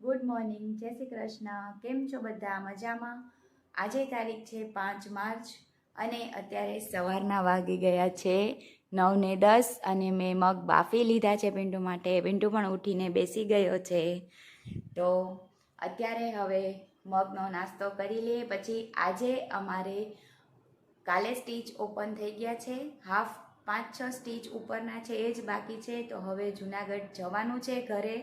Good morning, જય શ્રી કૃષ્ણ. કેમ છો બધા? મજામાં? આજે તારીખ છે 5 માર્ચ અને અત્યારે સવારના વાગી ગયા છે 9:10 અને મેં મગ બાફી લીધા છે પિન્ટુ માટે. પિન્ટુ પણ ઉઠીને બેસી ગયો છે. તો અત્યારે હવે મગનો નાસ્તો કરી લઈએ. પછી આજે અમારે કાલે સ્ટીચ ઓપન થઈ ગયા છે. 5-6 સ્ટીચ ઉપરના છે એ જ બાકી છે. તો હવે જુનાગઢ જવાનું છે ઘરે,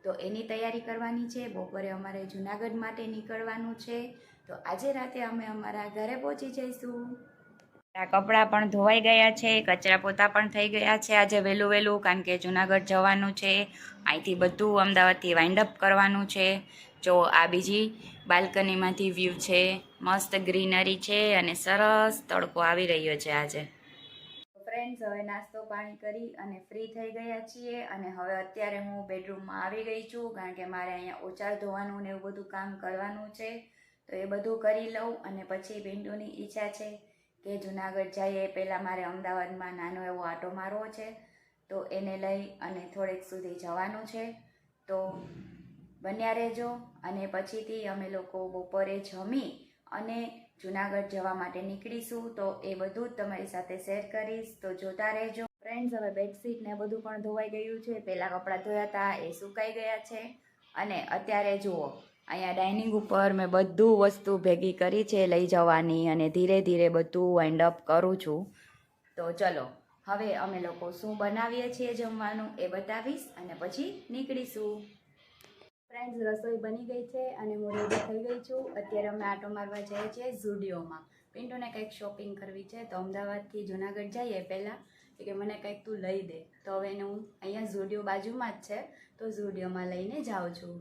તો એની તૈયારી કરવાની છે. બપોરે અમારે જુનાગઢ માટે નીકળવાનું છે. તો આજે રાતે અમે અમારા ઘરે પહોંચી જઈશું. આ કપડાં પણ ધોવાઈ ગયા છે, કચરા પોતા પણ થઈ ગયા છે આજે વહેલું કારણ કે જુનાગઢ જવાનું છે. અહીંથી બધું અમદાવાદથી વાઇન્ડ અપ કરવાનું છે. જો આ બીજી બાલ્કનીમાંથી વ્યૂ છે, મસ્ત ગ્રીનરી છે અને સરસ તડકો આવી રહ્યો છે આજે. ફ્રેન્ડ્સ, હવે નાસ્તો પાણી કરી અને ફ્રી થઈ ગયા છીએ અને હવે અત્યારે હું બેડરૂમમાં આવી ગઈ છું કારણ કે મારે અહીંયા ઓચાર ધોવાનું ને એવું બધું કામ કરવાનું છે. તો એ બધું કરી લઉં અને પછી પિન્ટુની ઈચ્છા છે કે જુનાગઢ જઈએ પહેલાં મારે અમદાવાદમાં નાનો એવો આંટો મારવો છે. તો એને લઈ અને થોડેક સુધી જવાનું છે. તો બન્યા રહેજો અને પછીથી અમે લોકો બપોરે જમી અને જુનાગઢ જવા માટે નીકળીશું. તો એ બધું જ તમારી સાથે શેર કરીશ, તો જોતા રહેજો. ફ્રેન્ડ્સ, હવે બેડશીટ ને બધું પણ ધોવાઈ ગયું છે. પહેલાં કપડાં ધોયા હતા એ સુકાઈ ગયા છે અને અત્યારે જુઓ અહીંયા ડાઇનિંગ ઉપર મેં બધું વસ્તુ ભેગી કરી છે લઈ જવાની અને ધીરે ધીરે બધું વાઇન્ડ અપ કરું છું. તો ચલો હવે અમે લોકો શું બનાવીએ છીએ જમવાનું એ બતાવીશ અને પછી નીકળીશું. ફ્રેન્ડ્સ, રસોઈ બની ગઈ છે અને હું રેડી થઈ ગઈ છું. અત્યારે અમે આંટો મારવા જઈએ છીએ ઝુડિયોમાં. પિન્ટુને કંઈક શોપિંગ કરવી છે. તો અમદાવાદથી જુનાગઢ જઈએ પહેલાં કે મને કંઈક તું લઈ દે. તો હવે એને હું અહીંયા ઝુડિયો બાજુમાં જ છે તો ઝુડિયોમાં લઈને જાઉં છું.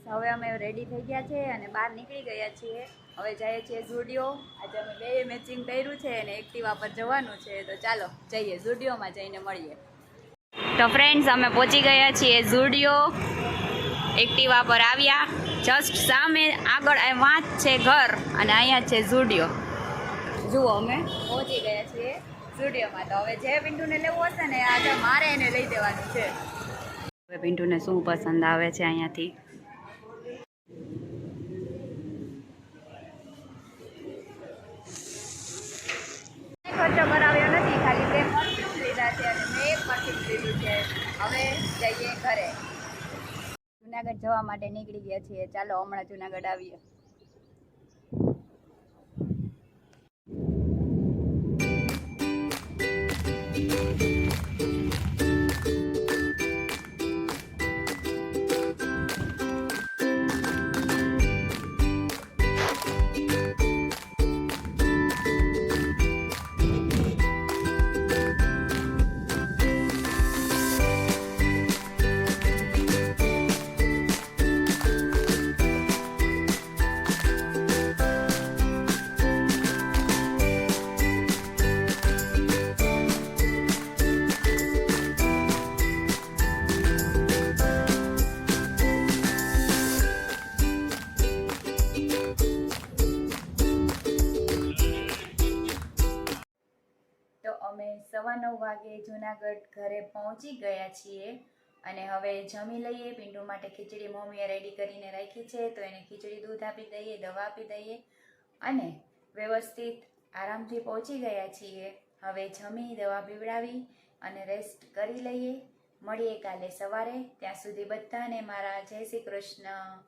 હવે અમે રેડી થઈ ગયા છે અને બહાર નીકળી ગયા છીએ. હવે જઈએ છીએ ઝુડિયો. આજે અમે બે મેચિંગ કર્યું છે અને એક્ટિવા પર જવાનું છે. તો ચાલો જઈએ ઝુડિયોમાં, જઈને મળીએ. તો ફ્રેન્ડ્સ, અમે પહોંચી ગયા છીએ ઝુડિયો. એક્ટિવા પર આવ્યા. જસ્ટ સામે આગળ વાંચ છે ઘર અને અહીંયા છે ઝુડિયો. જુઓ અમે પહોંચી ગયા છીએ ઝુડિયોમાં. તો હવે જે પિન્ટુને લેવું હશે ને આજે મારે એને લઈ દેવાનું છે. હવે પિન્ટુને શું પસંદ આવે છે અહીંયાથી. ખર્ચો કરાવ્યો નથી, ખાલી 2 પરફ્યુમ લીધા છે અને મેં 1 પરફ્યુમ લીધું છે. હવે જઈએ ઘરે. જુનાગઢ જવા માટે નીકળી ગયા છીએ. ચાલો હમણાં જુનાગઢ આવીએ. અમે 9:15 વાગે જુનાગઢ ઘરે પહોંચી ગયા છીએ અને હવે જમી લઈએ. પિન્ટુ માટે ખીચડી મમ્મીએ રેડી કરીને રાખી છે તો એને ખીચડી દૂધ આપી દઈએ, દવા આપી દઈએ અને વ્યવસ્થિત આરામથી પહોંચી ગયા છીએ. હવે જમી દવા પીવડાવી અને રેસ્ટ કરી લઈએ. મળીએ કાલે સવારે. ત્યાં સુધી બધાને મારા જય શ્રી કૃષ્ણ.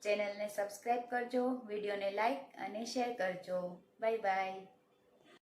ચેનલને સબસ્ક્રાઈબ કરજો, વિડીયોને લાઈક અને શેર કરજો. Bye bye.